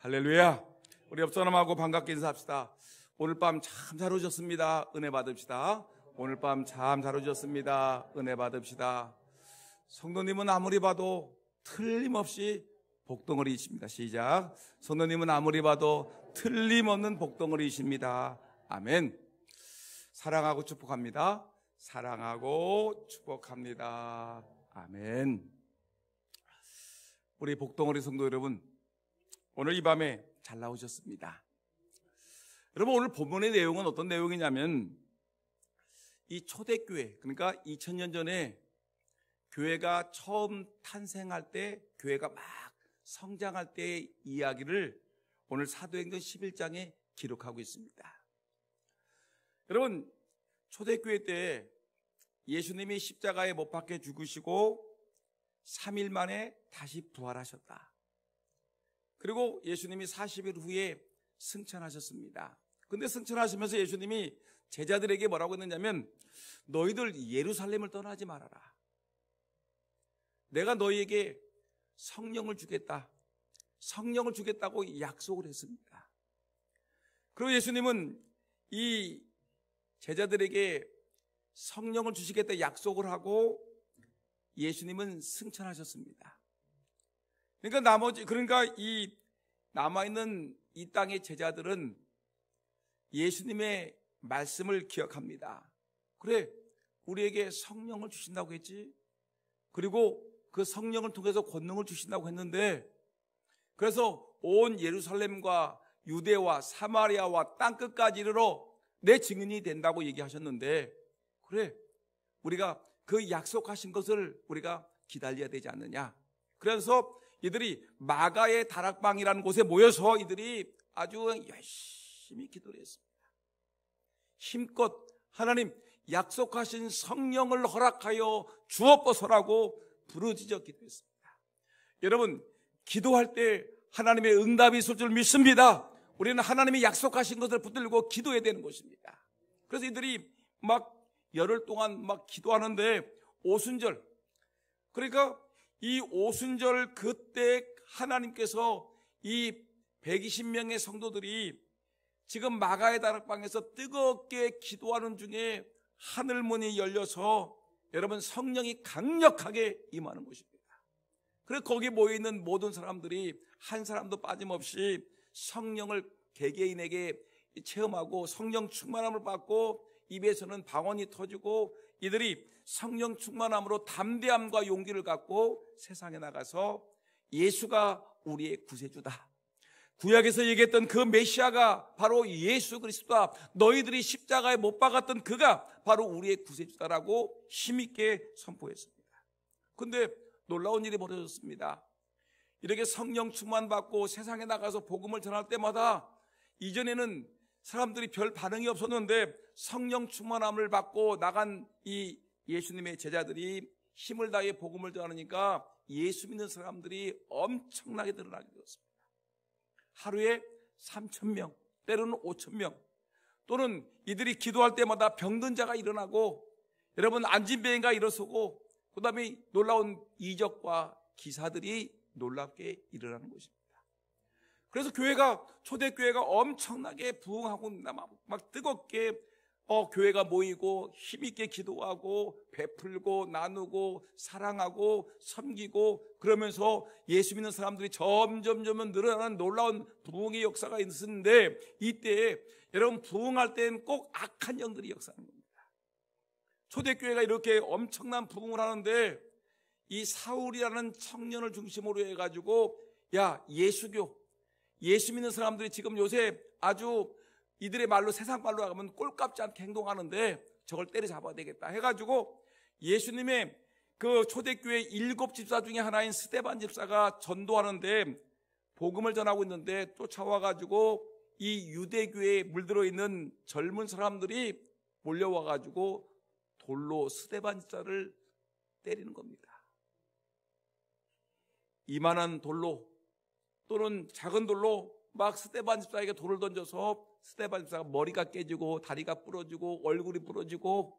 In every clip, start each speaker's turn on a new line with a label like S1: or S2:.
S1: 할렐루야. 우리 옆 사람하고 반갑게 인사합시다. 오늘 밤 참 잘 오셨습니다. 은혜 받읍시다. 오늘 밤 참 잘 오셨습니다. 은혜 받읍시다. 성도님은 아무리 봐도 틀림없이 복덩어리이십니다. 시작. 성도님은 아무리 봐도 틀림없는 복덩어리이십니다. 아멘. 사랑하고 축복합니다. 사랑하고 축복합니다. 아멘. 우리 복덩어리 성도 여러분, 오늘 이 밤에 잘 나오셨습니다. 여러분, 오늘 본문의 내용은 어떤 내용이냐면 이 초대교회, 그러니까 2000년 전에 교회가 처음 탄생할 때, 교회가 막 성장할 때의 이야기를 오늘 사도행전 11장에 기록하고 있습니다. 여러분, 초대교회 때 예수님이 십자가에 못 박혀 죽으시고 3일 만에 다시 부활하셨다. 그리고 예수님이 40일 후에 승천하셨습니다. 근데 승천하시면서 예수님이 제자들에게 뭐라고 했느냐면, 너희들 예루살렘을 떠나지 말아라. 내가 너희에게 성령을 주겠다. 성령을 주겠다고 약속을 했습니다. 그리고 예수님은 이 제자들에게 성령을 주시겠다 약속을 하고 예수님은 승천하셨습니다. 그러니까 이 남아있는 이 땅의 제자들은 예수님의 말씀을 기억합니다. 그래, 우리에게 성령을 주신다고 했지. 그리고 그 성령을 통해서 권능을 주신다고 했는데, 그래서 온 예루살렘과 유대와 사마리아와 땅끝까지 이르러 내 증인이 된다고 얘기하셨는데, 그래, 우리가 그 약속하신 것을 우리가 기다려야 되지 않느냐. 그래서 이들이 마가의 다락방이라는 곳에 모여서 이들이 아주 열심히 기도를 했습니다. 힘껏 하나님 약속하신 성령을 허락하여 주옵소서라고 부르짖어 기도했습니다. 여러분, 기도할 때 하나님의 응답이 있을 줄 믿습니다. 우리는 하나님이 약속하신 것을 붙들고 기도해야 되는 것입니다. 그래서 이들이 막 열흘 동안 막 기도하는데, 오순절, 그러니까 이 오순절 그때 하나님께서 이 120명의 성도들이 지금 마가의 다락방에서 뜨겁게 기도하는 중에 하늘문이 열려서 여러분 성령이 강력하게 임하는 것입니다. 그래서 거기 모여있는 모든 사람들이 한 사람도 빠짐없이 성령을 개개인에게 체험하고 성령 충만함을 받고 입에서는 방언이 터지고 이들이 성령 충만함으로 담대함과 용기를 갖고 세상에 나가서 예수가 우리의 구세주다, 구약에서 얘기했던 그 메시아가 바로 예수 그리스도다, 너희들이 십자가에 못 박았던 그가 바로 우리의 구세주다라고 힘있게 선포했습니다. 그런데 놀라운 일이 벌어졌습니다. 이렇게 성령 충만 받고 세상에 나가서 복음을 전할 때마다 이전에는 사람들이 별 반응이 없었는데 성령 충만함을 받고 나간 이 예수님의 제자들이 힘을 다해 복음을 전하니까 예수 믿는 사람들이 엄청나게 늘어나게 되었습니다. 하루에 3,000명, 때로는 5,000명, 또는 이들이 기도할 때마다 병든 자가 일어나고, 여러분 안진뱅이가 일어서고, 그 다음에 놀라운 이적과 기사들이 놀랍게 일어나는 것입니다. 그래서 초대교회가 엄청나게 부흥하고 막 뜨겁게 교회가 모이고 힘있게 기도하고 베풀고 나누고 사랑하고 섬기고, 그러면서 예수 믿는 사람들이 점점 늘어나는 놀라운 부흥의 역사가 있었는데, 이때 여러분 부흥할 때는 꼭 악한 영들이 역사하는 겁니다. 초대교회가 이렇게 엄청난 부흥을 하는데 이 사울이라는 청년을 중심으로 해가지고, 야, 예수 믿는 사람들이 지금 요새 아주 이들의 말로, 세상 말로 하면 꼴값지 않게 행동하는데 저걸 때려잡아야 되겠다 해가지고 예수님의 그 초대교회 7집사 중에 하나인 스데반 집사가 전도하는데, 복음을 전하고 있는데 쫓아와가지고 이 유대교회에 물들어 있는 젊은 사람들이 몰려와가지고 돌로 스데반 집사를 때리는 겁니다. 이만한 돌로 또는 작은 돌로 막 스데반 집사에게 돌을 던져서 스데반 집사가 머리가 깨지고 다리가 부러지고 얼굴이 부러지고,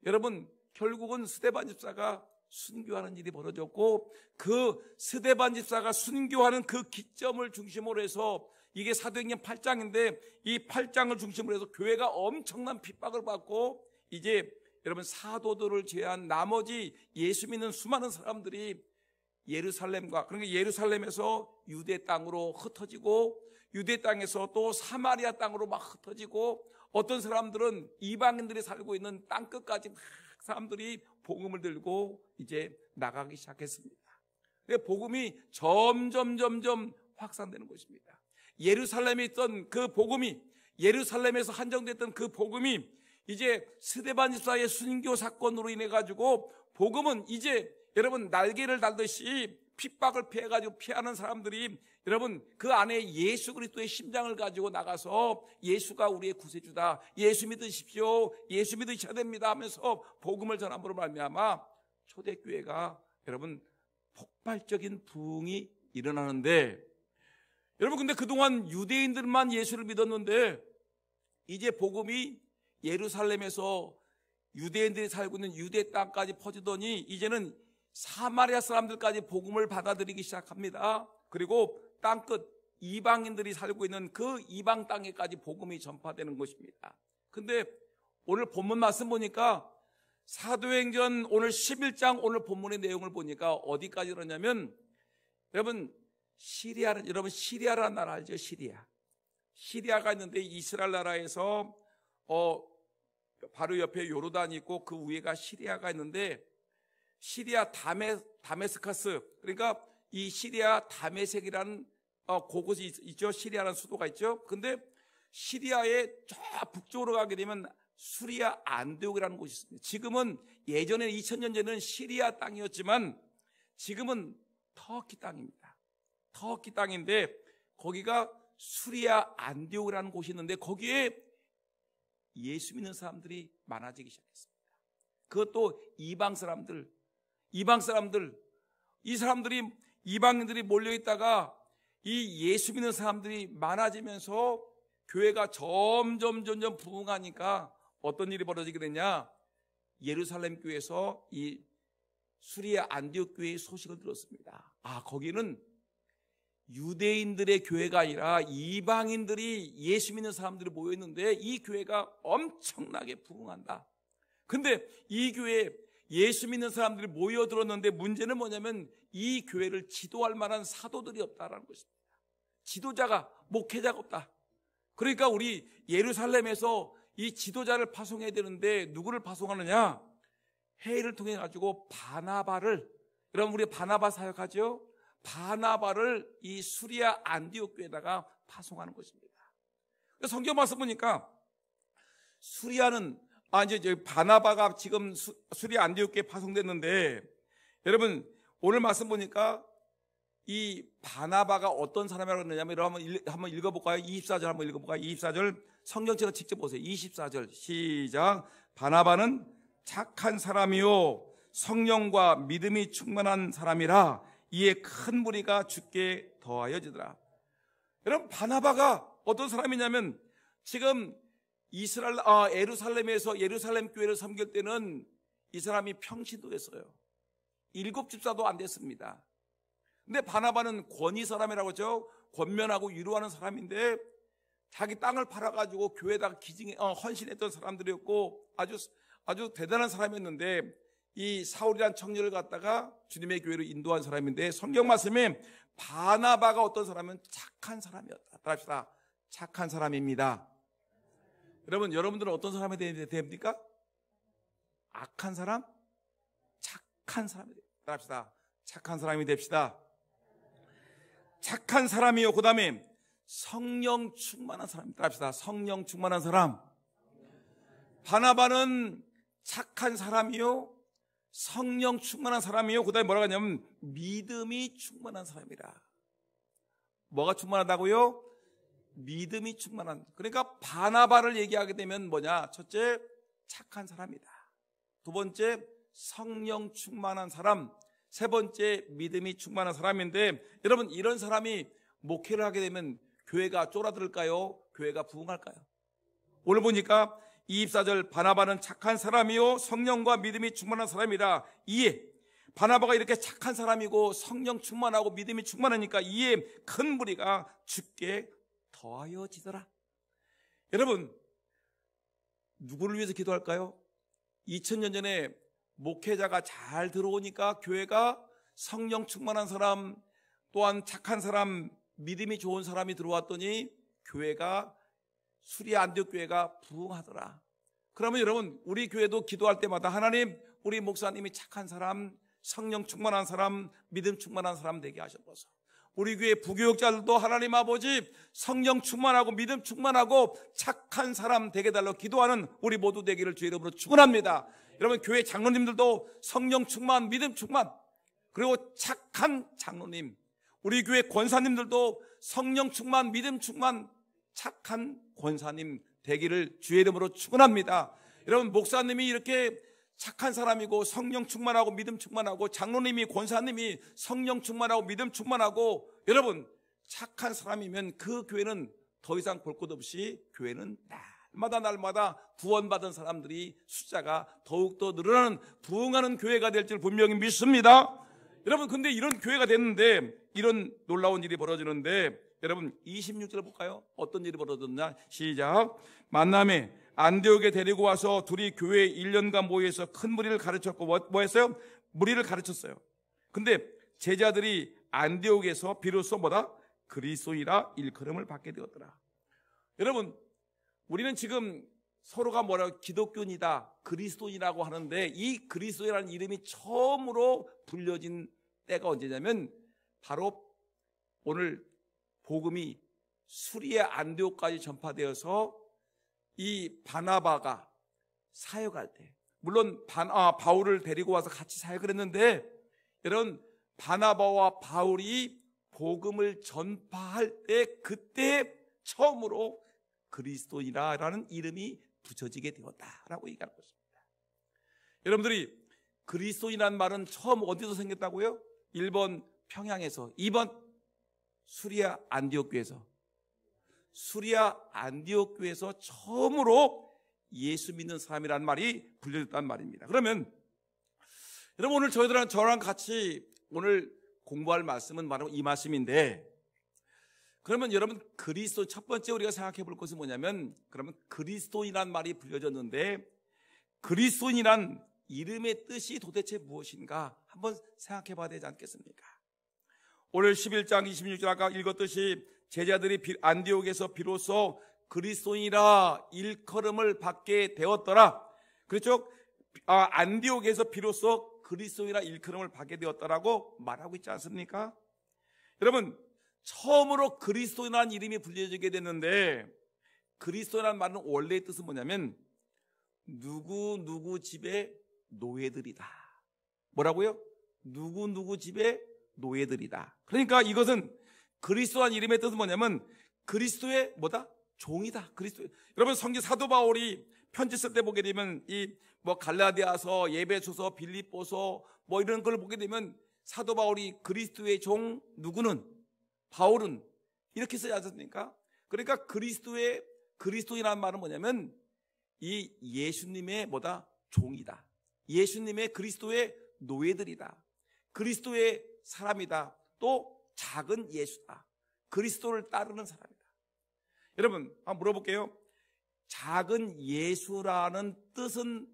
S1: 여러분 결국은 스데반 집사가 순교하는 일이 벌어졌고, 그 스데반 집사가 순교하는 그 기점을 중심으로 해서, 이게 사도행전 8장인데 이 8장을 중심으로 해서 교회가 엄청난 핍박을 받고, 이제 여러분 사도들을 제외한 나머지 예수 믿는 수많은 사람들이 예루살렘과, 그러니까 예루살렘에서 유대 땅으로 흩어지고, 유대 땅에서 또 사마리아 땅으로 막 흩어지고, 어떤 사람들은 이방인들이 살고 있는 땅끝까지 막 사람들이 복음을 들고 이제 나가기 시작했습니다. 복음이 점점 확산되는 것입니다. 예루살렘에 있던 그 복음이, 예루살렘에서 한정됐던 그 복음이 이제 스데반 집사의 순교 사건으로 인해 가지고, 복음은 이제 여러분 날개를 달듯이 핍박을 피해가지고 피하는 사람들이, 여러분 그 안에 예수 그리스도의 심장을 가지고 나가서 예수가 우리의 구세주다, 예수 믿으십시오, 예수 믿으셔야 됩니다 하면서 복음을 전함으로 말미암아 초대교회가 여러분 폭발적인 부흥이 일어나는데, 여러분 근데 그동안 유대인들만 예수를 믿었는데 이제 복음이 예루살렘에서 유대인들이 살고 있는 유대 땅까지 퍼지더니 이제는 사마리아 사람들까지 복음을 받아들이기 시작합니다. 그리고 땅끝 이방인들이 살고 있는 그 이방 땅에까지 복음이 전파되는 것입니다. 근데 오늘 본문 말씀 보니까 사도행전 오늘 11장 오늘 본문의 내용을 보니까 어디까지 그러냐면, 여러분 시리아라는 나라 알죠? 시리아가 있는데 이스라엘 나라에서 바로 옆에 요르단이 있고 그 위에가 시리아가 있는데, 시리아 다메스커스, 그러니까 이 시리아 다메섹이라는 곳이 있죠. 시리아라는 수도가 있죠. 근데 시리아의 저 북쪽으로 가게 되면 수리아 안디옥이라는 곳이 있습니다. 지금은 예전에 2000년 전에는 시리아 땅이었지만 지금은 터키 땅입니다. 터키 땅인데 거기가 수리아 안디옥이라는 곳이 있는데 거기에 예수 믿는 사람들이 많아지기 시작했습니다. 그것도 이방 사람들, 이 사람들이 이방인들이 몰려있다가 이 예수 믿는 사람들이 많아지면서 교회가 점점 부흥하니까 어떤 일이 벌어지게 되냐, 예루살렘 교회에서 이 수리아 안디옥 교회의 소식을 들었습니다. 거기는 유대인들의 교회가 아니라 이방인들이 예수 믿는 사람들이 모여있는데 이 교회가 엄청나게 부흥한다. 근데 이 교회에 예수 믿는 사람들이 모여들었는데 문제는 뭐냐면 이 교회를 지도할 만한 사도들이 없다라는 것입니다. 지도자가, 목회자가 없다. 그러니까 우리 예루살렘에서 이 지도자를 파송해야 되는데 누구를 파송하느냐? 회의를 통해 가지고 바나바를, 여러분 우리 바나바 사역하죠? 바나바를 이 수리아 안디옥 교회에다가 파송하는 것입니다. 성경 말씀 보니까 수리아는 이제 바나바가 지금 수리아 안디옥 교회에 파송됐는데, 여러분 오늘 말씀 보니까 이 바나바가 어떤 사람이라고 그러냐면, 한번 읽어볼까요? 24절 한번 읽어볼까요? 24절 성경책을 직접 보세요. 24절 시작. 바나바는 착한 사람이요 성령과 믿음이 충만한 사람이라 이에 큰 무리가 주께 더하여지더라. 여러분 바나바가 어떤 사람이냐면, 지금 예루살렘에서 예루살렘 교회를 섬길 때는 이 사람이 평신도였어요. 7집사도 안 됐습니다. 근데 바나바는 권위 사람이라고 하죠. 권면하고 위로하는 사람인데 자기 땅을 팔아가지고 교회에다가 헌신했던 사람들이었고 아주 대단한 사람이었는데, 이 사울이라는 청년을 갖다가 주님의 교회로 인도한 사람인데, 성경 말씀에 바나바가 어떤 사람은 착한 사람이었다. 따라합시다. 착한 사람입니다. 여러분들은 어떤 사람이 되어야 됩니까? 악한 사람? 착한 사람이 됩니다. 따라합시다. 착한 사람이 됩시다. 착한 사람이요, 그 다음에 성령 충만한 사람. 따라합시다. 성령 충만한 사람. 바나바는 착한 사람이요 성령 충만한 사람이요, 그 다음에 뭐라고 하냐면 믿음이 충만한 사람이라. 뭐가 충만하다고요? 믿음이 충만한. 그러니까 바나바를 얘기하게 되면 뭐냐? 첫째, 착한 사람이다. 두 번째, 성령 충만한 사람. 세 번째, 믿음이 충만한 사람인데, 여러분 이런 사람이 목회를 하게 되면 교회가 쫄아들을까요? 교회가 부흥할까요? 오늘 보니까 24절 바나바는 착한 사람이요 성령과 믿음이 충만한 사람이라 이에 바나바가 이렇게 착한 사람이고 성령 충만하고 믿음이 충만하니까 이에 큰 무리가 주께 더하여지더라. 여러분, 누구를 위해서 기도할까요? 2000년 전에 목회자가 잘 들어오니까 교회가 성령 충만한 사람, 또한 착한 사람, 믿음이 좋은 사람이 들어왔더니 교회가 수리아 안디옥 교회가 부흥하더라. 그러면 여러분, 우리 교회도 기도할 때마다 하나님, 우리 목사님이 착한 사람, 성령 충만한 사람, 믿음 충만한 사람 되게 하셔서 우리 교회 부교육자들도 하나님 아버지 성령 충만하고 믿음 충만하고 착한 사람 되게 달라고 기도하는 우리 모두 되기를 주의 이름으로 축원합니다. 여러분, 교회 장로님들도 성령 충만, 믿음 충만, 그리고 착한 장로님, 우리 교회 권사님들도 성령 충만, 믿음 충만, 착한 권사님 되기를 주의 이름으로 축원합니다. 여러분, 목사님이 이렇게 착한 사람이고 성령 충만하고 믿음 충만하고, 장로님이 권사님이 성령 충만하고 믿음 충만하고, 여러분 착한 사람이면 그 교회는 더 이상 볼 것 없이 교회는 날마다 구원받은 사람들이 숫자가 더욱더 늘어나는 부흥하는 교회가 될 줄 분명히 믿습니다. 여러분, 근데 이런 교회가 됐는데 이런 놀라운 일이 벌어지는데, 여러분 26절 볼까요? 어떤 일이 벌어졌나? 시작. 만남에 안디옥에 데리고 와서 둘이 교회에 1년간 모여서 큰 무리를 가르쳤고, 뭐 했어요? 무리를 가르쳤어요. 근데 제자들이 안디옥에서 비로소 뭐다? 그리스도이라 일컬음을 받게 되었더라. 여러분, 우리는 지금 서로가 뭐라고 기독교인이다, 그리스도인이라고 하는데, 이 그리스도라는 이름이 처음으로 불려진 때가 언제냐면 바로 오늘 복음이 수리아 안디옥까지 전파되어서 이 바나바가 사역할 때, 물론 바울을 데리고 와서 같이 사역을 했는데, 여러분 바나바와 바울이 복음을 전파할 때 그때 처음으로 그리스도인이라는 이름이 붙여지게 되었다라고 얘기하는 것입니다. 여러분들이 그리스도인이라는 말은 처음 어디서 생겼다고요? 1번 평양에서, 2번 수리아 안디옥 교회에서. 수리아 안디옥 교회에서 처음으로 예수 믿는 사람이라는 말이 불려졌단 말입니다. 그러면 여러분, 오늘 저랑 같이 오늘 공부할 말씀은 바로 이 말씀인데, 그러면 여러분 그리스도, 첫 번째 우리가 생각해 볼 것은 뭐냐면, 그러면 그리스도인이란 말이 불려졌는데 그리스도인이란 이름의 뜻이 도대체 무엇인가 한번 생각해 봐야 되지 않겠습니까? 오늘 11장 26절 아까 읽었듯이 제자들이 안디옥에서 비로소 그리스도인이라 일컬음을 받게 되었더라. 그렇죠? 안디옥에서 비로소 그리스도인이라 일컬음을 받게 되었다라고 말하고 있지 않습니까? 여러분, 처음으로 그리스도인이라는 이름이 불려지게 됐는데, 그리스도인이라는 말은 원래의 뜻은 뭐냐면 누구 집의 노예들이다. 뭐라고요? 누구 집의 노예들이다. 그러니까 이것은 그리스도라는 이름의 뜻은 뭐냐면 그리스도의 뭐다? 종이다. 그리스도. 여러분, 성경 사도 바울이 편지 쓸 때 보게 되면 이 갈라디아서, 예배소서, 빌립보서 이런 걸 보게 되면 사도 바울이 그리스도의 종 누구는, 바울은 이렇게 쓰지 않습니까? 그러니까 그리스도인이라는 말은 뭐냐면 이 예수님의 뭐다? 종이다. 예수님의 그리스도의 노예들이다. 그리스도의 사람이다. 또 작은 예수다. 그리스도를 따르는 사람이다. 여러분, 한번 물어볼게요. 작은 예수라는 뜻은,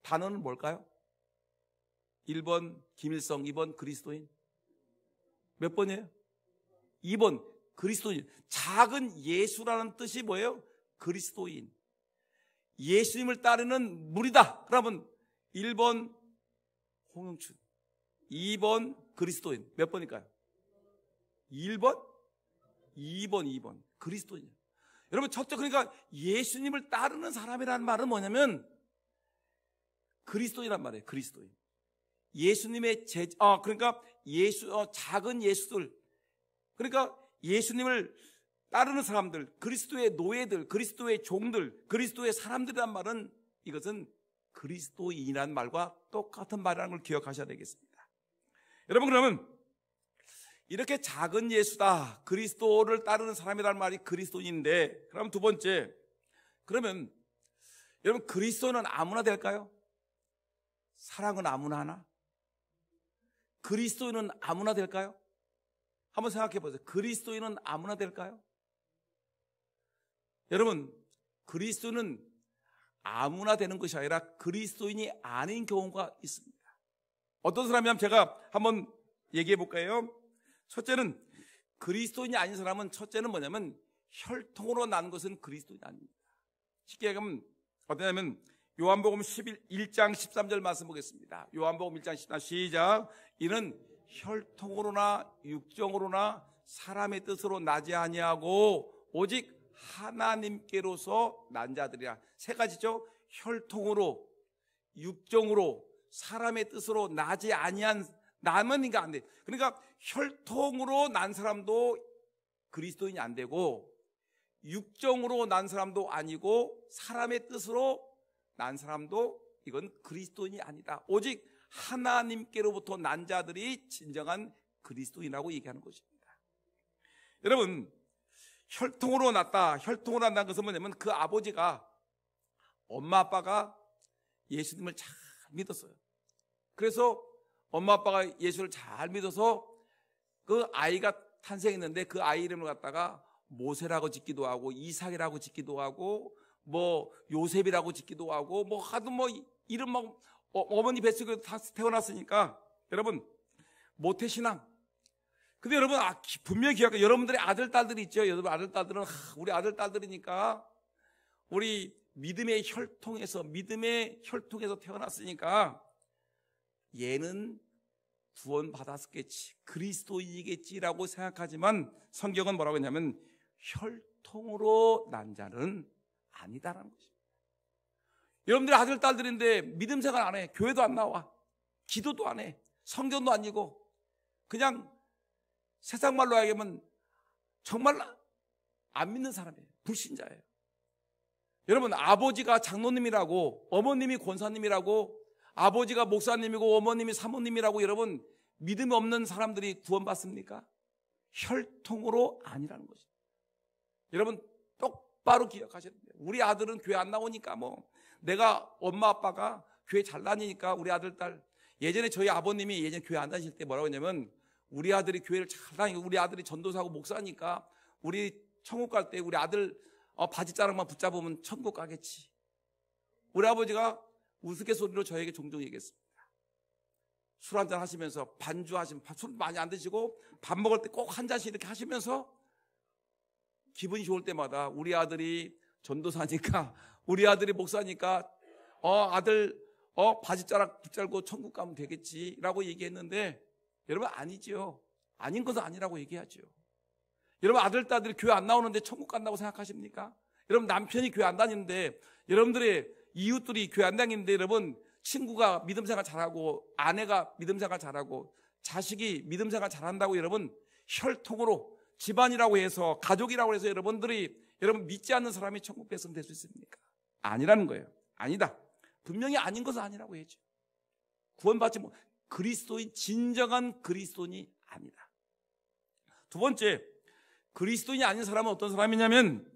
S1: 단어는 뭘까요? 1번 김일성, 2번 그리스도인. 몇 번이에요? 2번 그리스도인. 작은 예수라는 뜻이 뭐예요? 그리스도인. 예수님을 따르는 무리다. 그러면 1번 홍영춘, 2번 그리스도인. 몇 번일까요? 1번? 2번 그리스도인. 여러분, 첫째, 그러니까 예수님을 따르는 사람이라는 말은 뭐냐면 그리스도인이란 말이에요. 그리스도인. 예수님의 그러니까 작은 예수들, 그러니까 예수님을 따르는 사람들, 그리스도의 노예들, 그리스도의 종들, 그리스도의 사람들이란 말은, 이것은 그리스도인이라는 말과 똑같은 말이라는 걸 기억하셔야 되겠습니다. 여러분, 그러면 이렇게 작은 예수다, 그리스도를 따르는 사람이라는 말이 그리스도인인데, 그럼 두 번째, 그러면 여러분 그리스도는 아무나 될까요? 사랑은 아무나 하나? 그리스도인은 아무나 될까요? 한번 생각해 보세요. 그리스도인은 아무나 될까요? 여러분, 그리스도인은 아무나 되는 것이 아니라 그리스도인이 아닌 경우가 있습니다. 어떤 사람이냐면 제가 한번 얘기해 볼까요? 첫째는 그리스도인이 아닌 사람은 첫째는 뭐냐면 혈통으로 난 것은 그리스도인이 아닙니다. 쉽게 얘기하면 어떠냐면 요한복음 1장 13절 말씀 보겠습니다. 요한복음 1장 13절 시작. 이는 혈통으로나 육정으로나 사람의 뜻으로 나지 아니하고 오직 하나님께로서 난 자들이라. 세 가지죠. 혈통으로, 육정으로, 사람의 뜻으로 나지 아니한 나면 안 돼. 그러니까 혈통으로 난 사람도 그리스도인이 안 되고 육정으로 난 사람도 아니고 사람의 뜻으로 난 사람도 이건 그리스도인이 아니다. 오직 하나님께로부터 난 자들이 진정한 그리스도인이라고 얘기하는 것입니다. 여러분, 혈통으로 났다. 혈통으로 난다는 것은 뭐냐면 그 아버지가 엄마 아빠가 예수님을 잘 믿었어요. 그래서 엄마 아빠가 예수를 잘 믿어서 그 아이가 탄생했는데 그 아이 이름을 갖다가 모세라고 짓기도 하고 이삭이라고 짓기도 하고 뭐 요셉이라고 짓기도 하고 뭐 하도 뭐 이름 막 어머니 뱃속에 다 태어났으니까 여러분 모태신앙. 근데 여러분 분명히 기억해요. 여러분들의 아들 딸들이 있죠. 여러분 아들 딸들은 우리 아들 딸들이니까 우리 믿음의 혈통에서 태어났으니까 얘는 구원 받았겠지, 그리스도인이겠지라고 생각하지만 성경은 뭐라고 했냐면 혈통으로 난 자는 아니다라는 것입니다. 여러분들의 아들 딸들인데 믿음 생활 안 해. 교회도 안 나와. 기도도 안 해. 성경도 안 읽고 그냥 세상 말로 하면 정말 안 믿는 사람이에요. 불신자예요. 여러분 아버지가 장로님이라고 어머님이 권사님이라고 아버지가 목사님이고 어머님이 사모님이라고 여러분 믿음이 없는 사람들이 구원받습니까? 혈통으로 아니라는 것입니다. 여러분 똑바로 기억하셔야 돼요. 우리 아들은 교회 안 나오니까 뭐 내가 엄마 아빠가 교회 잘 다니니까 우리 아들 딸. 예전에 저희 아버님이 예전에 교회 안 다니실 때 뭐라고 했냐면 우리 아들이 교회를 잘 다니고 우리 아들이 전도사고 목사니까 우리 천국 갈 때 우리 아들 바지자락만 붙잡으면 천국 가겠지. 우리 아버지가 우스갯소리로 저에게 종종 얘기했습니다. 술 한잔 하시면서 반주하시면 술 많이 안 드시고 밥 먹을 때 꼭 한 잔씩 이렇게 하시면서 기분이 좋을 때마다 우리 아들이 전도사니까 우리 아들이 목사니까 아들 바지자락 붙잡고 천국 가면 되겠지라고 얘기했는데 여러분 아니죠. 아닌 것은 아니라고 얘기하죠. 여러분 아들 딸들이 교회 안 나오는데 천국 간다고 생각하십니까? 여러분 남편이 교회 안 다니는데 여러분들의 이웃들이 교회 안 다니는데 여러분 친구가 믿음 생활 잘하고 아내가 믿음 생활 잘하고 자식이 믿음 생활 잘한다고 여러분 혈통으로 집안이라고 해서 가족이라고 해서 여러분들이 여러분 믿지 않는 사람이 천국 백성 될 수 있습니까? 아니라는 거예요. 아니다. 분명히 아닌 것은 아니라고 해야죠. 구원받지 못 그리스도인 진정한 그리스도인이 아니다. 두 번째 그리스도인이 아닌 사람은 어떤 사람이냐면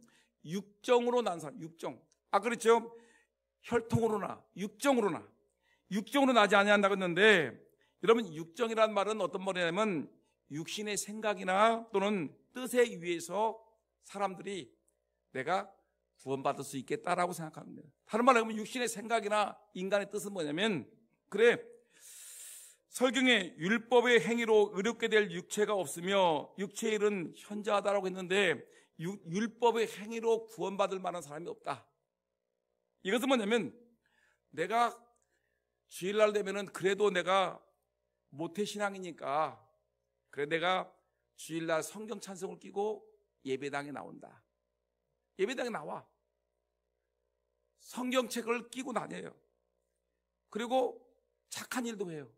S1: 육정으로 난 사람. 육정. 그렇죠. 혈통으로나 육정으로 나지 아니한다고 했는데 여러분 육정이라는 말은 어떤 말이냐면 육신의 생각이나 또는 뜻에 의해서 사람들이 내가 구원받을 수 있겠다라고 생각합니다. 다른 말로 하면 육신의 생각이나 인간의 뜻은 뭐냐면 그래 설경에 율법의 행위로 의롭게 될 육체가 없으며 육체의 일은 현저하다라고 했는데 율법의 행위로 구원받을 만한 사람이 없다. 이것은 뭐냐면 내가 주일날 되면은 그래도 내가 모태신앙이니까 그래 내가 주일날 성경 찬송을 끼고 예배당에 나온다. 예배당에 나와. 성경책을 끼고 다녀요. 그리고 착한 일도 해요.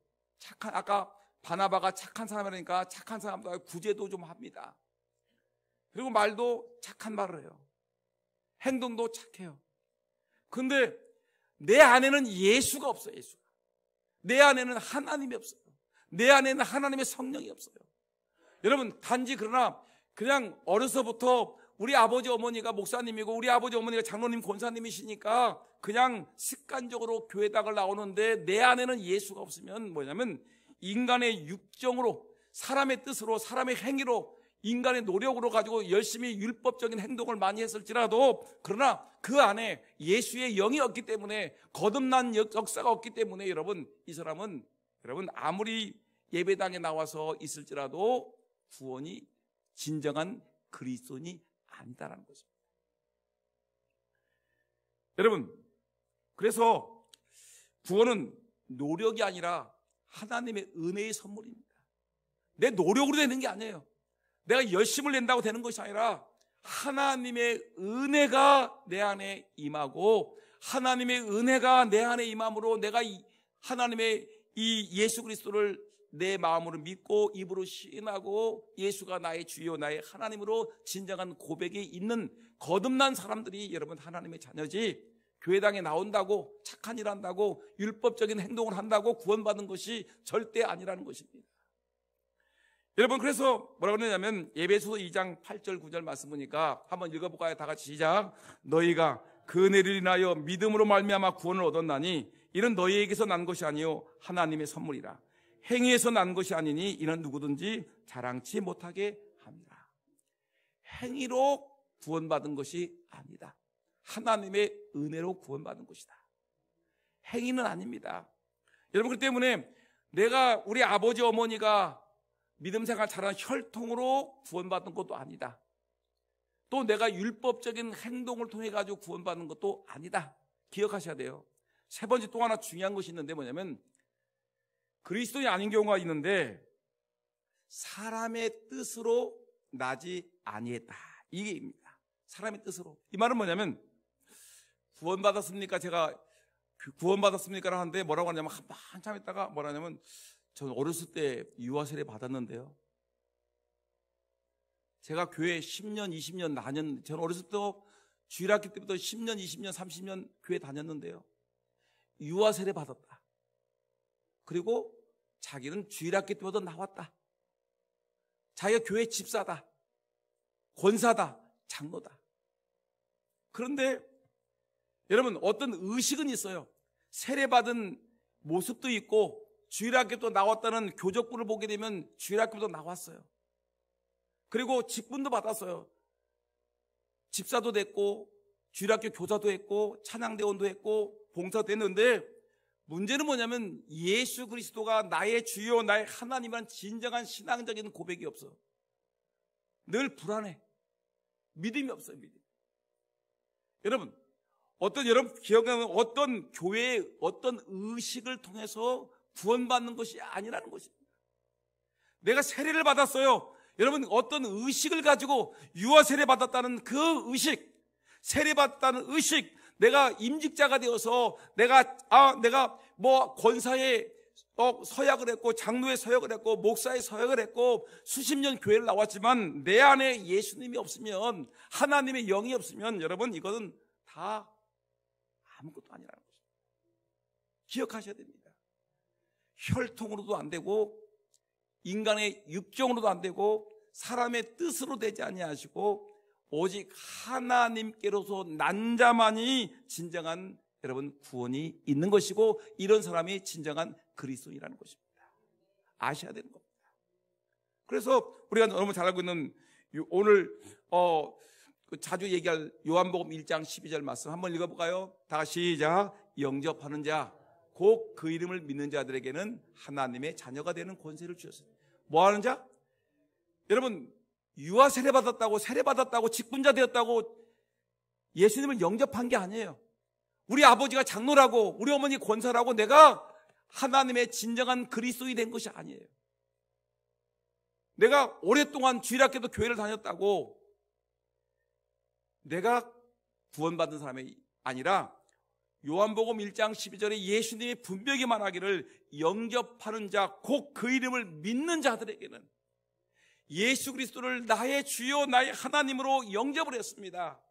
S1: 아까 바나바가 착한 사람이라니까 착한 사람도 구제도 좀 합니다. 그리고 말도 착한 말을 해요. 행동도 착해요. 근데 내 안에는 예수가 없어요. 예수가. 내 안에는 하나님이 없어요. 내 안에는 하나님의 성령이 없어요. 여러분 단지 그러나 그냥 어려서부터 우리 아버지 어머니가 목사님이고 우리 아버지 어머니가 장로님 권사님이시니까 그냥 습관적으로 교회당을 나오는데 내 안에는 예수가 없으면 뭐냐면 인간의 육정으로, 사람의 뜻으로, 사람의 행위로, 인간의 노력으로 가지고 열심히 율법적인 행동을 많이 했을지라도, 그러나 그 안에 예수의 영이 없기 때문에, 거듭난 역사가 없기 때문에 여러분, 이 사람은 여러분 아무리 예배당에 나와서 있을지라도 구원이 진정한 그리스도인이 아니다라는 것입니다. 여러분, 그래서 구원은 노력이 아니라 하나님의 은혜의 선물입니다. 내 노력으로 되는 게 아니에요. 내가 열심을 낸다고 되는 것이 아니라 하나님의 은혜가 내 안에 임하고, 하나님의 은혜가 내 안에 임함으로 내가 하나님의 이 예수 그리스도를 내 마음으로 믿고 입으로 시인하고 예수가 나의 주요 나의 하나님으로 진정한 고백이 있는 거듭난 사람들이 여러분 하나님의 자녀지, 교회당에 나온다고 착한 일 한다고 율법적인 행동을 한다고 구원받는 것이 절대 아니라는 것입니다. 여러분, 그래서 뭐라고 그러냐면 에베소서 2장 8절 9절 말씀 보니까 한번 읽어볼까요? 다 같이 시작. 너희가 그 은혜를 인하여 믿음으로 말미암아 구원을 얻었나니 이는 너희에게서 난 것이 아니요 하나님의 선물이라. 행위에서 난 것이 아니니 이는 누구든지 자랑치 못하게 합니다. 행위로 구원받은 것이 아니다. 하나님의 은혜로 구원받은 것이다. 행위는 아닙니다. 여러분, 그렇기 때문에 내가 우리 아버지 어머니가 믿음 생활 잘하는 혈통으로 구원받은 것도 아니다. 또 내가 율법적인 행동을 통해 가지고 구원받는 것도 아니다. 기억하셔야 돼요. 세 번째 또 하나 중요한 것이 있는데 뭐냐면 그리스도인이 아닌 경우가 있는데 사람의 뜻으로 나지 아니했다. 이게입니다. 사람의 뜻으로. 이 말은 뭐냐면 구원받았습니까? 제가 구원받았습니까? 하는데 뭐라고 하냐면 한참 있다가 뭐라냐면 저는 어렸을 때 유아세례 받았는데요. 제가 교회 10년, 20년 다녔는데, 저는 어렸을 때 주일학기 때부터 10년, 20년, 30년 교회 다녔는데요. 유아세례 받았다. 그리고 자기는 주일학기 때부터 나왔다. 자기가 교회 집사다, 권사다, 장로다. 그런데 여러분, 어떤 의식은 있어요. 세례받은 모습도 있고 주일학교도 나왔다는 교적부를 보게 되면 주일학교도 나왔어요. 그리고 직분도 받았어요. 집사도 됐고 주일학교 교사도 했고 찬양대원도 했고 봉사도 했는데, 문제는 뭐냐면 예수 그리스도가 나의 주요 나의 하나님이란 진정한 신앙적인 고백이 없어. 늘 불안해. 믿음이 없어요. 믿음. 여러분, 여러분 기억나는 어떤 교회의 어떤 의식을 통해서 구원받는 것이 아니라는 것입니다. 내가 세례를 받았어요. 여러분, 어떤 의식을 가지고 유아세례 받았다는 그 의식, 세례 받았다는 의식, 내가 임직자가 되어서 내가 뭐 권사의 서약을 했고 장로의 서약을 했고 목사의 서약을 했고 수십 년 교회를 나왔지만 내 안에 예수님이 없으면, 하나님의 영이 없으면 여러분 이거는 다 아무것도 아니라는 것입니다. 기억하셔야 됩니다. 혈통으로도 안 되고 인간의 육정으로도 안 되고 사람의 뜻으로 되지 아니하시고 오직 하나님께로서 난 자만이 진정한 여러분 구원이 있는 것이고, 이런 사람이 진정한 그리스도인이라는 것입니다. 아셔야 되는 겁니다. 그래서 우리가 너무 잘 알고 있는 오늘 자주 얘기할 요한복음 1장 12절 말씀 한번 읽어볼까요? 다 같이 시작. 영접하는 자 곧 그 이름을 믿는 자들에게는 하나님의 자녀가 되는 권세를 주셨어요. 뭐 하는 자? 여러분, 유아 세례 받았다고 직분자 되었다고 예수님을 영접한 게 아니에요. 우리 아버지가 장로라고 우리 어머니 권사라고 내가 하나님의 진정한 그리스도인이 된 것이 아니에요. 내가 오랫동안 주일학교도 교회를 다녔다고 내가 구원받은 사람이 아니라 요한복음 1장 12절에 예수님이 분명히 말하기를 영접하는 자 곧 그 이름을 믿는 자들에게는, 예수 그리스도를 나의 주요 나의 하나님으로 영접을 했습니다.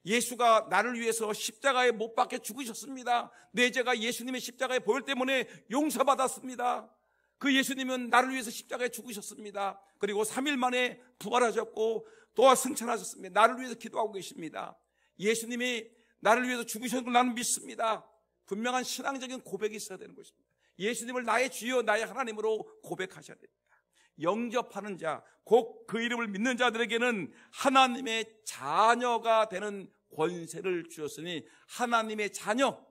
S1: 예수가 나를 위해서 십자가에 못 박혀 죽으셨습니다. 내 죄가 예수님의 십자가의 보혈 때문에 용서받았습니다. 그 예수님은 나를 위해서 십자가에 죽으셨습니다. 그리고 3일 만에 부활하셨고 또 승천하셨습니다. 나를 위해서 기도하고 계십니다. 예수님이 나를 위해서 죽으셨고 나는 믿습니다. 분명한 신앙적인 고백이 있어야 되는 것입니다. 예수님을 나의 주여 나의 하나님으로 고백하셔야 됩니다. 영접하는 자, 곧 그 이름을 믿는 자들에게는 하나님의 자녀가 되는 권세를 주셨으니 하나님의 자녀,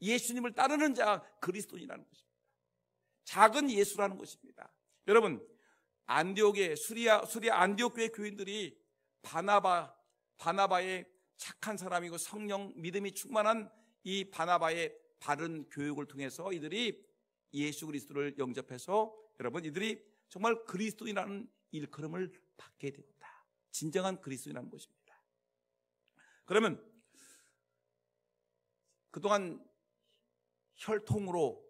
S1: 예수님을 따르는 자, 그리스도인이라는 것입니다. 작은 예수라는 것입니다. 여러분, 안디옥의 수리아 안디옥 교회 교인들이 바나바의 착한 사람이고 성령 믿음이 충만한 이 바나바의 바른 교육을 통해서 이들이 예수 그리스도를 영접해서 여러분 이들이 정말 그리스도인이라는 일컬음을 받게 됩니다. 진정한 그리스도인이라는 것입니다. 그러면 그동안 혈통으로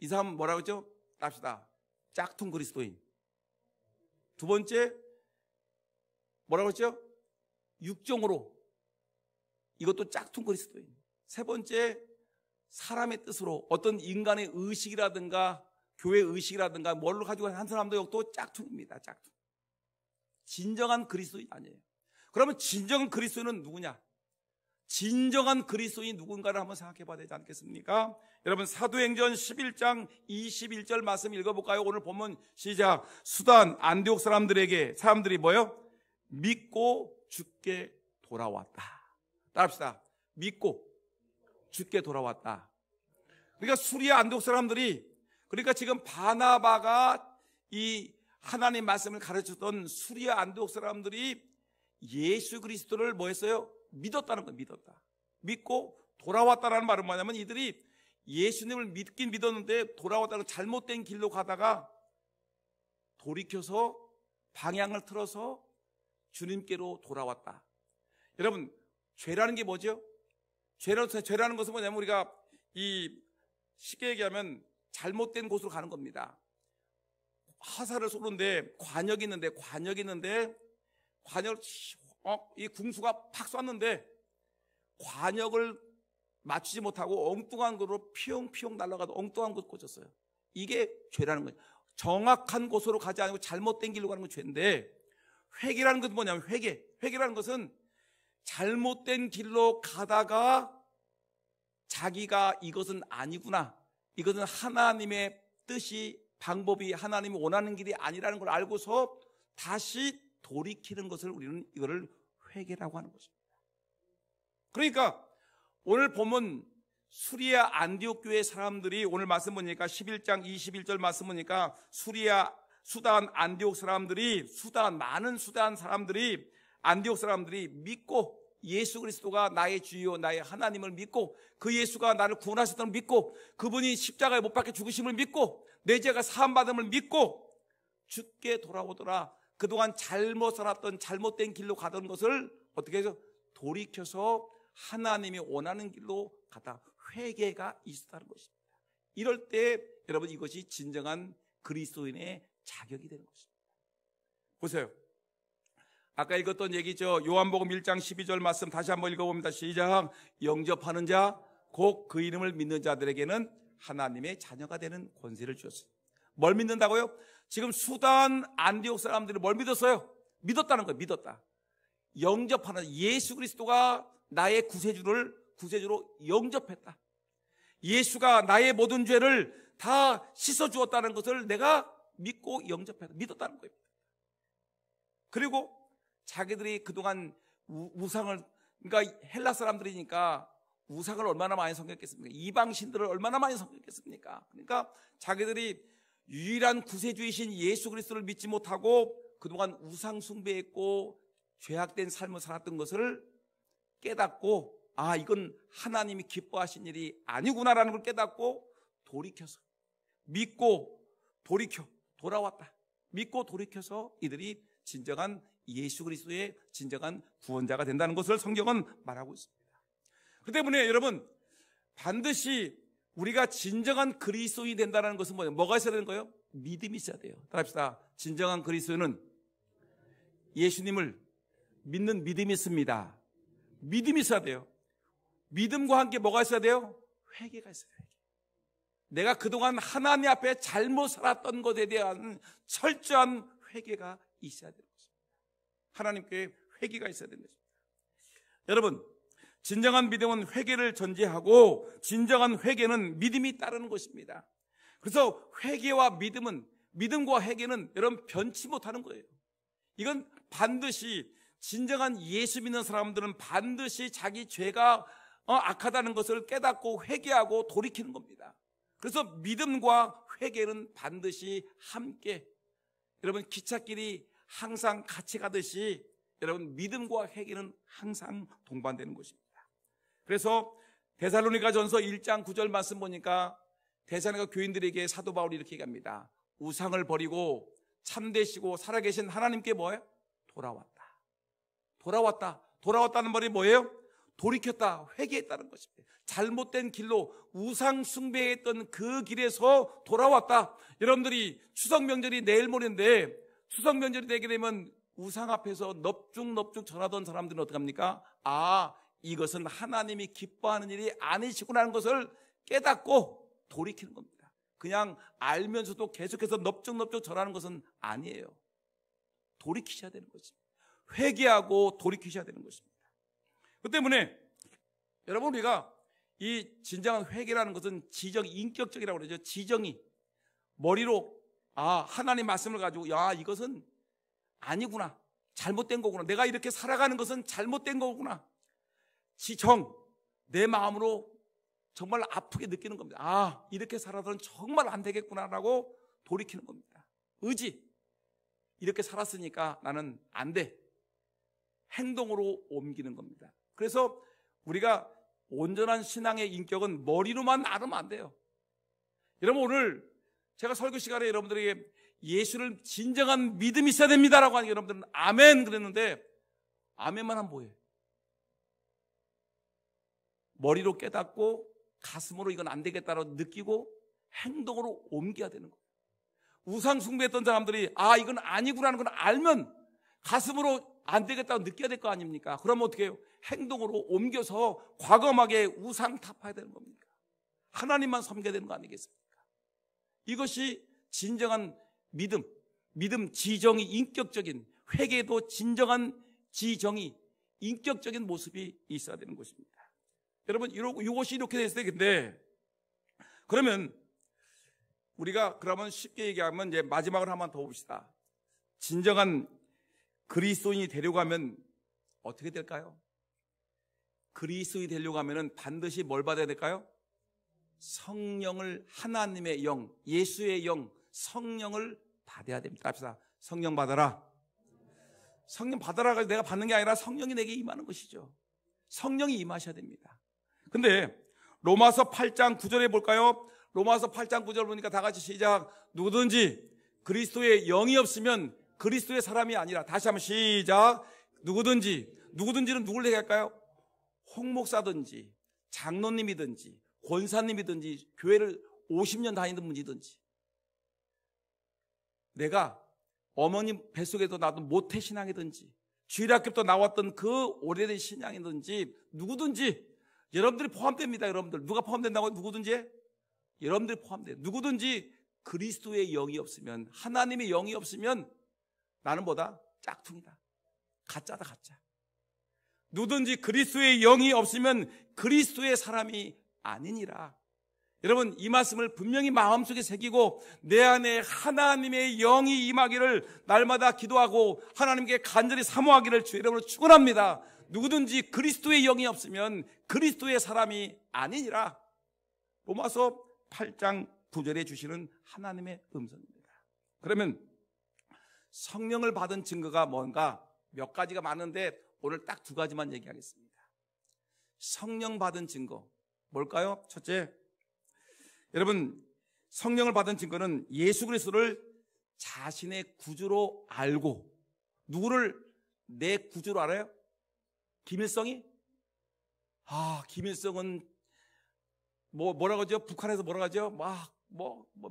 S1: 이 사람 뭐라고 했죠? 답시다. 짝퉁 그리스도인. 두 번째 뭐라고 했죠? 육정으로, 이것도 짝퉁 그리스도인. 세 번째 사람의 뜻으로, 어떤 인간의 의식이라든가 교회 의식이라든가 뭘로 가지고 한 사람도 또 짝퉁입니다. 짝퉁. 진정한 그리스도인이 아니에요. 그러면 진정한 그리스도인은 누구냐? 진정한 그리스도인이 누군가를 한번 생각해 봐야 되지 않겠습니까? 여러분, 사도행전 11장 21절 말씀 읽어볼까요? 오늘 본문 시작. 수단 안디옥 사람들이 뭐예요? 믿고 주께 돌아왔다. 따라합시다. 믿고 주께 돌아왔다. 그러니까 수리아 안디옥 사람들이, 그러니까 지금 바나바가 이 하나님 말씀을 가르쳤던 수리아 안디옥 사람들이 예수 그리스도를 뭐 했어요? 믿었다는 거예요. 믿었다. 믿고 돌아왔다라는 말은 뭐냐면 이들이 예수님을 믿긴 믿었는데 돌아왔다는, 잘못된 길로 가다가 돌이켜서 방향을 틀어서 주님께로 돌아왔다. 여러분, 죄라는 게 뭐죠? 죄라는 것은 뭐냐면 우리가 이 쉽게 얘기하면 잘못된 곳으로 가는 겁니다. 화살을 쏘는데 관역이 있는데 이 궁수가 팍 쐈는데 관역을 맞추지 못하고 엉뚱한 곳으로 피용피용 날아가도 엉뚱한 곳 꽂혔어요. 이게 죄라는 거예요. 정확한 곳으로 가지 않고 잘못된 길로 가는 건 죄인데, 회개라는 것은 뭐냐면 회개라는 것은 잘못된 길로 가다가 자기가 이것은 아니구나, 이것은 하나님의 뜻이, 방법이 하나님이 원하는 길이 아니라는 걸 알고서 다시 돌이키는 것을 우리는 이거를 회개라고 하는 것입니다. 그러니까 오늘 보면 수리아 안디옥 교회 사람들이, 오늘 말씀 보니까 11장 21절 말씀 보니까 수단 안디옥 사람들이, 많은 수단 사람들이, 안디옥 사람들이 믿고 예수 그리스도가 나의 주요 나의 하나님을 믿고 그 예수가 나를 구원하셨다는 믿고 그분이 십자가에 못 박혀 죽으심을 믿고 내 죄가 사함받음을 믿고 주께 돌아오더라. 그동안 잘못 살았던, 잘못된 길로 가던 것을 어떻게 해서 돌이켜서 하나님이 원하는 길로 가다, 회개가 있었다는 것입니다. 이럴 때 여러분, 이것이 진정한 그리스도인의 자격이 되는 것입니다. 보세요. 아까 읽었던 얘기죠. 요한복음 1장 12절 말씀 다시 한번 읽어봅니다. 시작. 영접하는 자, 곧 그 이름을 믿는 자들에게는 하나님의 자녀가 되는 권세를 주었어요. 뭘 믿는다고요? 지금 수단 안디옥 사람들이 뭘 믿었어요? 믿었다는 거예요. 믿었다. 영접하는, 예수 그리스도가 나의 구세주로 영접했다. 예수가 나의 모든 죄를 다 씻어주었다는 것을 내가 믿고 영접했다. 믿었다는 거예요. 그리고 자기들이 그동안 우상을, 그러니까 헬라 사람들이니까 우상을 얼마나 많이 섬겼겠습니까? 이방신들을 얼마나 많이 섬겼겠습니까? 그러니까 자기들이 유일한 구세주이신 예수 그리스도를 믿지 못하고 그동안 우상 숭배했고 죄악된 삶을 살았던 것을 깨닫고, 아, 이건 하나님이 기뻐하신 일이 아니구나라는 걸 깨닫고 돌이켜서 믿고 돌아왔다. 믿고 돌이켜서 이들이 진정한 예수 그리스도의 진정한 구원자가 된다는 것을 성경은 말하고 있습니다. 그 때문에 여러분, 반드시 우리가 진정한 그리스도인이 된다는 것은 뭐예요? 뭐가 있어야 되는 거예요? 믿음이 있어야 돼요. 따라합시다. 진정한 그리스도인은 예수님을 믿는 믿음이 있습니다. 믿음이 있어야 돼요. 믿음과 함께 뭐가 있어야 돼요? 회개가 있어야 돼요. 내가 그동안 하나님 앞에 잘못 살았던 것에 대한 철저한 회개가 있어야 되는 것입니다. 하나님께 회개가 있어야 되는 것입니다. 여러분, 진정한 믿음은 회개를 전제하고 진정한 회개는 믿음이 따르는 것입니다. 그래서 회개와 믿음과 회개는 여러분 변치 못하는 거예요. 이건 반드시 진정한 예수 믿는 사람들은 반드시 자기 죄가 악하다는 것을 깨닫고 회개하고 돌이키는 겁니다. 그래서 믿음과 회개는 반드시 함께, 여러분 기찻길이 항상 같이 가듯이 여러분 믿음과 회개는 항상 동반되는 것입니다. 그래서 데살로니가전서 1장 9절 말씀 보니까 데살로니가 교인들에게 사도 바울이 이렇게 얘기합니다. 우상을 버리고 참되시고 살아계신 하나님께 뭐예요? 돌아왔다는 말이 뭐예요? 돌이켰다, 회개했다는 것입니다. 잘못된 길로 우상 숭배했던 그 길에서 돌아왔다. 여러분들이 추석 명절이 내일 모레인데 추석 명절이 되게 되면 우상 앞에서 넙죽넙죽 전하던 사람들은 어떡합니까? 이것은 하나님이 기뻐하는 일이 아니시구나 하는 것을 깨닫고 돌이키는 겁니다. 그냥 알면서도 계속해서 넙죽넙죽 전하는 것은 아니에요. 돌이키셔야 되는 것입니다. 회개하고 돌이키셔야 되는 것입니다. 그 때문에 여러분, 우리가 이 진정한 회개라는 것은 지정, 인격적이라고 그러죠. 지정이 머리로 하나님 말씀을 가지고 이것은 아니구나, 잘못된 거구나, 내가 이렇게 살아가는 것은 잘못된 거구나, 지정, 내 마음으로 정말 아프게 느끼는 겁니다. 이렇게 살아서는 정말 안 되겠구나라고 돌이키는 겁니다. 의지, 이렇게 살았으니까 나는 안 돼, 행동으로 옮기는 겁니다. 그래서 우리가 온전한 신앙의 인격은 머리로만 알으면 안 돼요. 여러분, 오늘 제가 설교 시간에 여러분들에게 예수를 진정한 믿음이 있어야 됩니다라고 하니까 여러분들은 아멘 그랬는데, 아멘만 하면 뭐예요? 머리로 깨닫고 가슴으로 이건 안 되겠다라고 느끼고 행동으로 옮겨야 되는 거예요. 우상 숭배했던 사람들이 이건 아니구나라는 걸 알면 가슴으로 안 되겠다고 느껴야 될 거 아닙니까? 그러면 어떻게 해요? 행동으로 옮겨서 과감하게 우상 타파해야 되는 겁니까? 하나님만 섬겨야 되는 거 아니겠습니까? 이것이 진정한 믿음 지정이 인격적인, 회개도 진정한 지정이 인격적인 모습이 있어야 되는 것입니다. 여러분, 이것이 이렇게 됐을 때, 근데 그러면 우리가 그러면 쉽게 얘기하면 이제 마지막으로 한번 더 봅시다. 진정한 그리스도인이 되려고 하면 어떻게 될까요? 그리스도인이 되려고 하면 반드시 뭘 받아야 될까요? 성령을, 하나님의 영, 예수의 영, 성령을 받아야 됩니다. 합시다. 성령 받아라. 성령 받아라가 내가 받는 게 아니라 성령이 내게 임하는 것이죠. 성령이 임하셔야 됩니다. 근데 로마서 8장 9절에 볼까요? 로마서 8장 9절 보니까 다 같이 시작. 누구든지 그리스도의 영이 없으면 그리스도의 사람이 아니라. 다시 한번 시작. 누구든지는 누굴 얘기할까요? 홍 목사든지 장로님이든지 권사님이든지 교회를 50년 다니는 분이든지, 내가 어머님 뱃속에도 나도 모태신앙이든지 주일학교부터 나왔던 그 오래된 신앙이든지 누구든지 여러분들이 포함됩니다. 여러분들 누가 포함된다고요? 누구든지? 여러분들이 포함돼요. 누구든지 그리스도의 영이 없으면, 하나님의 영이 없으면 나는 뭐다? 짝퉁이다, 가짜다, 가짜. 누구든지 그리스도의 영이 없으면 그리스도의 사람이 아니니라. 여러분, 이 말씀을 분명히 마음속에 새기고 내 안에 하나님의 영이 임하기를 날마다 기도하고 하나님께 간절히 사모하기를 주의 이름으로 축원합니다. 누구든지 그리스도의 영이 없으면 그리스도의 사람이 아니니라. 로마서 8장 9절에 주시는 하나님의 음성입니다. 그러면 성령을 받은 증거가 뭔가? 몇 가지가 많은데 오늘 딱 두 가지만 얘기하겠습니다. 성령 받은 증거 뭘까요? 첫째, 여러분, 성령을 받은 증거는 예수 그리스도를 자신의 구주로 알고. 누구를 내 구주로 알아요? 김일성이? 김일성은 뭐라고 하죠? 북한에서 뭐라고 하죠?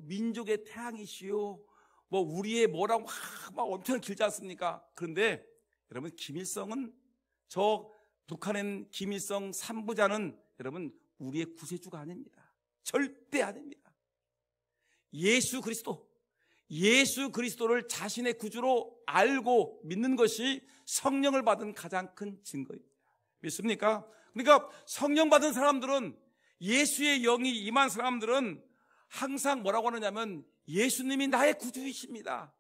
S1: 민족의 태양이시오, 우리의 뭐라고 막 엄청 길지 않습니까? 그런데 여러분, 김일성은, 저 북한엔 김일성 3부자는 여러분 우리의 구세주가 아닙니다. 절대 아닙니다. 예수 그리스도를 자신의 구주로 알고 믿는 것이 성령을 받은 가장 큰 증거입니다. 믿습니까? 그러니까 성령 받은 사람들은, 예수의 영이 임한 사람들은 항상 뭐라고 하느냐면 예수님이 나의 구주이십니다.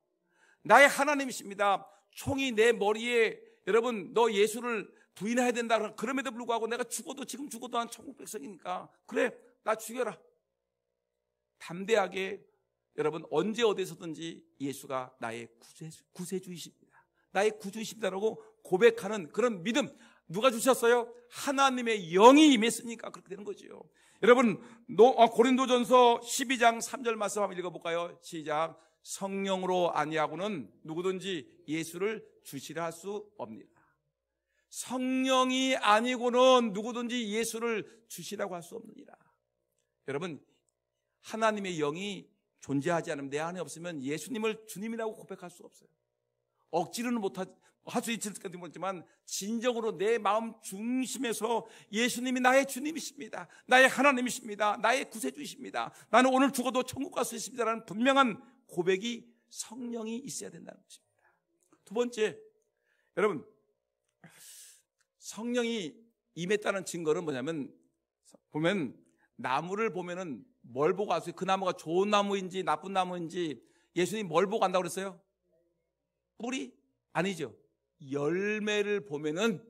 S1: 나의 하나님이십니다. 총이 내 머리에 여러분 너 예수를 부인해야 된다. 그럼에도 불구하고 내가 죽어도 지금 죽어도 난 천국 백성이니까 그래 나 죽여라. 담대하게 여러분 언제 어디서든지 예수가 나의 구세주이십니다. 나의 구주이십니다라고 고백하는 그런 믿음 누가 주셨어요? 하나님의 영이 임했으니까 그렇게 되는 거죠. 여러분 고린도전서 12장 3절 말씀 한번 읽어볼까요? 시작. 성령으로 아니하고는 누구든지 예수를 주시라 할 수 없느니라. 성령이 아니고는 누구든지 예수를 주시라고 할 수 없느니라. 여러분 하나님의 영이 존재하지 않으면 내 안에 없으면 예수님을 주님이라고 고백할 수 없어요. 억지로는 할 수 있을지도 모르지만 진정으로 내 마음 중심에서 예수님이 나의 주님이십니다. 나의 하나님이십니다. 나의 구세주이십니다. 나는 오늘 죽어도 천국 갈 수 있습니다라는 분명한 고백이 성령이 있어야 된다는 것입니다. 두 번째, 여러분 성령이 임했다는 증거는 뭐냐면 보면 나무를 보면은 뭘 보고 아세요? 그 나무가 좋은 나무인지 나쁜 나무인지 예수님이 뭘 보고 안다고 그랬어요? 뿌리? 아니죠. 열매를 보면은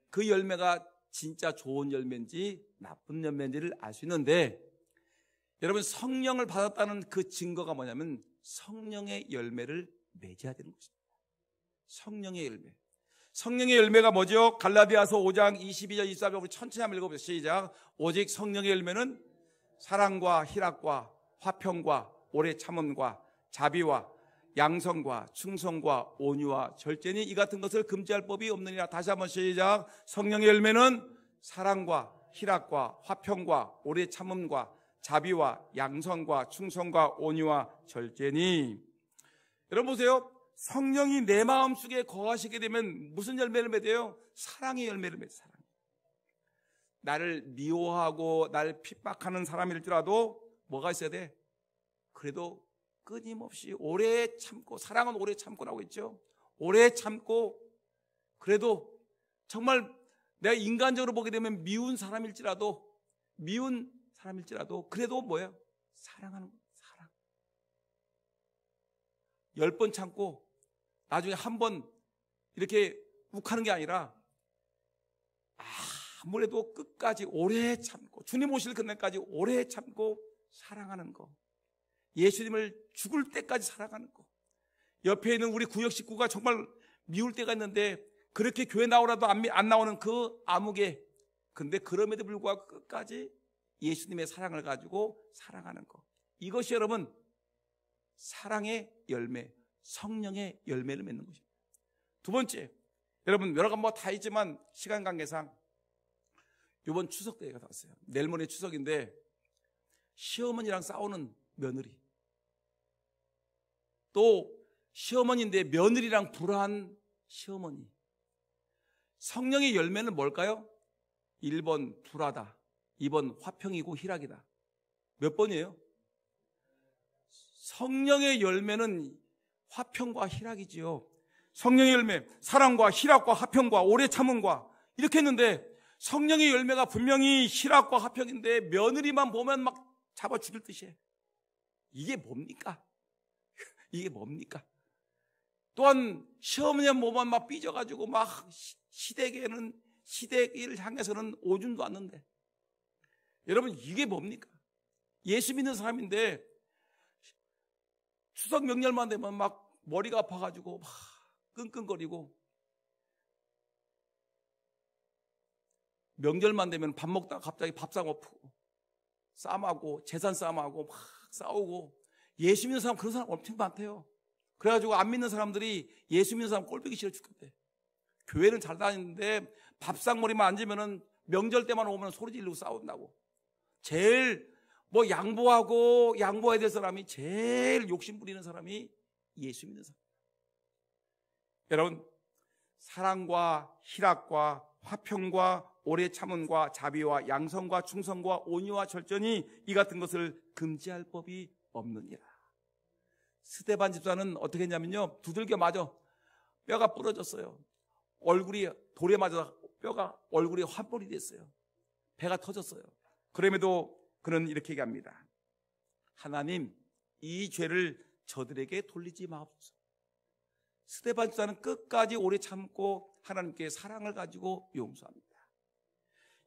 S1: 그 열매가 진짜 좋은 열매인지 나쁜 열매인지를 알 수 있는데 여러분 성령을 받았다는 그 증거가 뭐냐면 성령의 열매를 맺어야 되는 것입니다. 성령의 열매. 성령의 열매가 뭐죠? 갈라디아서 5장 22절 24절 우리 천천히 한번 읽어보세요. 시작. 오직 성령의 열매는 사랑과 희락과 화평과 오래 참음과 자비와 양성과 충성과 온유와 절제니 이 같은 것을 금지할 법이 없느니라. 다시 한번 시작. 성령의 열매는 사랑과 희락과 화평과 오래 참음과 자비와 양성과 충성과 온유와 절제니. 여러분 보세요. 성령이 내 마음속에 거하시게 되면 무슨 열매를 맺어요? 사랑의 열매를 맺어요. 사랑. 나를 미워하고 나를 핍박하는 사람일지라도 뭐가 있어야 돼? 그래도 끊임없이 오래 참고, 사랑은 오래 참고라고 했죠. 오래 참고 그래도 정말 내가 인간적으로 보게 되면 미운 사람일지라도 그래도 뭐예요? 사랑하는 거예요. 사랑. 10번 참고 나중에 한 번 이렇게 욱하는 게 아니라 아무래도 끝까지 오래 참고 주님 오실 그날까지 오래 참고 사랑하는 거. 예수님을 죽을 때까지 사랑하는 거. 옆에 있는 우리 구역 식구가 정말 미울 때가 있는데 그렇게 교회 나오라도 안 나오는 그 아무개. 근데 그럼에도 불구하고 끝까지 예수님의 사랑을 가지고 사랑하는 거. 이것이 여러분 사랑의 열매, 성령의 열매를 맺는 것입니다. 두 번째, 여러분 여러 가지 뭐 다 있지만 시간 관계상 이번 추석 때가 왔어요. 내일 모레 추석인데 시어머니랑 싸우는 며느리, 또 시어머니인데 며느리랑 불화한 시어머니. 성령의 열매는 뭘까요? 1번 불화다, 2번 화평이고 희락이다. 몇 번이에요? 성령의 열매는 화평과 희락이지요. 성령의 열매, 사랑과 희락과 화평과 오래 참음과 이렇게 했는데 성령의 열매가 분명히 희락과 화평인데 며느리만 보면 막 잡아 죽일 듯이 해. 이게 뭡니까? 이게 뭡니까? 또한 시어머니만 보면 막 삐져가지고 막 시댁을 향해서는 오줌도 않는데 여러분 이게 뭡니까? 예수 믿는 사람인데 추석 명절만 되면 막 머리가 아파가지고 막 끙끙거리고 명절만 되면 밥 먹다가 갑자기 밥상 엎고 싸움하고 재산 싸움하고 막 싸우고. 예수 믿는 사람 그런 사람 엄청 많대요. 그래가지고 안 믿는 사람들이 예수 믿는 사람 꼴보기 싫어 죽겠대. 교회는 잘 다니는데 밥상머리만 앉으면은 명절 때만 오면 소리 지르고 싸운다고. 제일 뭐 양보해야 될 사람이 제일 욕심 부리는 사람이 예수 믿는 사람. 여러분 사랑과 희락과 화평과 오래 참음과 자비와 양성과 충성과 온유와 절제니 이 같은 것을 금지할 법이 없느니라. 스데반 집사는 어떻게 했냐면요, 두들겨 맞아 뼈가 부러졌어요. 얼굴이 돌에 맞아 뼈가 얼굴이 환골이 됐어요. 배가 터졌어요. 그럼에도 그는 이렇게 얘기합니다. 하나님, 이 죄를 저들에게 돌리지 마옵소서. 스데반 집사는 끝까지 오래 참고 하나님께 사랑을 가지고 용서합니다.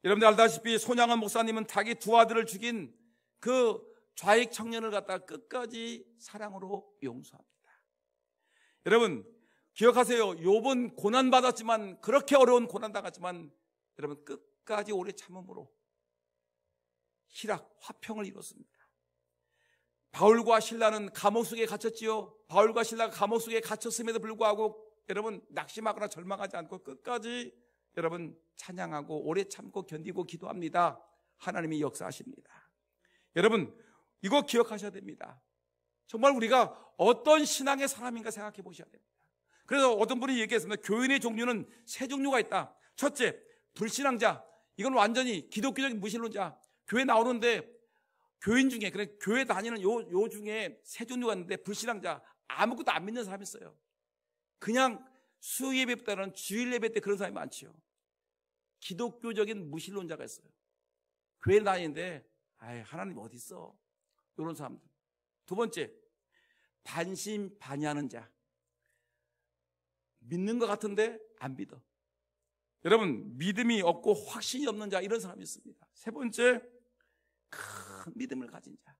S1: 여러분들 알다시피 손양원 목사님은 자기 두 아들을 죽인 그 좌익 청년을 갖다가 끝까지 사랑으로 용서합니다. 여러분 기억하세요. 욥은 고난받았지만, 그렇게 어려운 고난당했지만 여러분 끝까지 오래 참음으로 희락, 화평을 이뤘습니다. 바울과 신라는 감옥 속에 갇혔지요. 바울과 신라가 감옥 속에 갇혔음에도 불구하고 여러분 낙심하거나 절망하지 않고 끝까지 여러분 찬양하고 오래 참고 견디고 기도합니다. 하나님이 역사하십니다. 여러분 이거 기억하셔야 됩니다. 정말 우리가 어떤 신앙의 사람인가 생각해 보셔야 됩니다. 그래서 어떤 분이 얘기했습니다. 교인의 종류는 세 종류가 있다. 첫째, 불신앙자. 이건 완전히 기독교적인 무신론자. 교회 나오는데 교인 중에, 그래 교회 다니는 요 중에 세 종류가 있는데, 불신앙자, 아무것도 안 믿는 사람이 있어요. 그냥 수요 예배보다는 주일 예배 때 그런 사람이 많지요. 기독교적인 무신론자가 있어요. 교회 다니는데 하나님 어디 있어? 이런 사람들. 두 번째, 반신반의하는 자. 믿는 것 같은데 안 믿어. 여러분 믿음이 없고 확신이 없는 자, 이런 사람이 있습니다. 세 번째, 큰 믿음을 가진 자.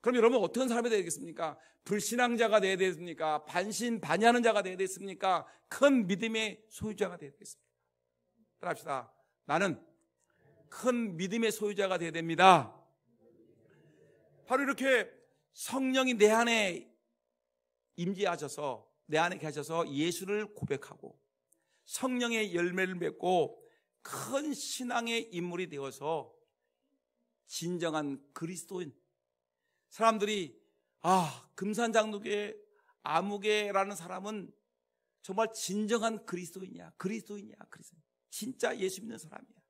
S1: 그럼 여러분 어떤 사람이 되겠습니까? 불신앙자가 되어야 되겠습니까? 반신반의하는 자가 되어야 되겠습니까? 큰 믿음의 소유자가 되어야 되겠습니까? 따라합시다. 나는 큰 믿음의 소유자가 되어야 됩니다. 바로 이렇게 성령이 내 안에 임재하셔서, 내 안에 계셔서 예수를 고백하고 성령의 열매를 맺고 큰 신앙의 인물이 되어서 진정한 그리스도인. 사람들이 금산장로교회 아무개라는 사람은 정말 진정한 그리스도인이야. 진짜 예수 믿는 사람이야.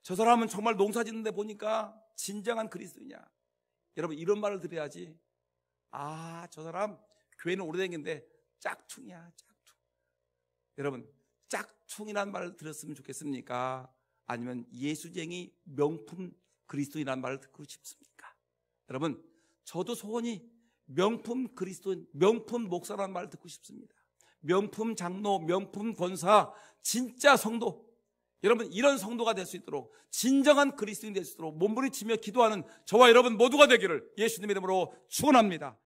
S1: 저 사람은 정말 농사 짓는데 보니까 진정한 그리스도인이야. 여러분 이런 말을 들어야지. 저 사람 교회는 오래된건데 짝퉁이야, 짝퉁. 여러분 짝퉁이라는 말을 들었으면 좋겠습니까? 아니면 예수쟁이 명품 그리스도인이라는 말을 듣고 싶습니까? 여러분 저도 소원이 명품 그리스도인, 명품 목사라는 말을 듣고 싶습니다. 명품 장로, 명품 권사, 진짜 성도. 여러분 이런 성도가 될 수 있도록, 진정한 그리스도인이 될 수 있도록 몸부림치며 기도하는 저와 여러분 모두가 되기를 예수님의 이름으로 축원합니다.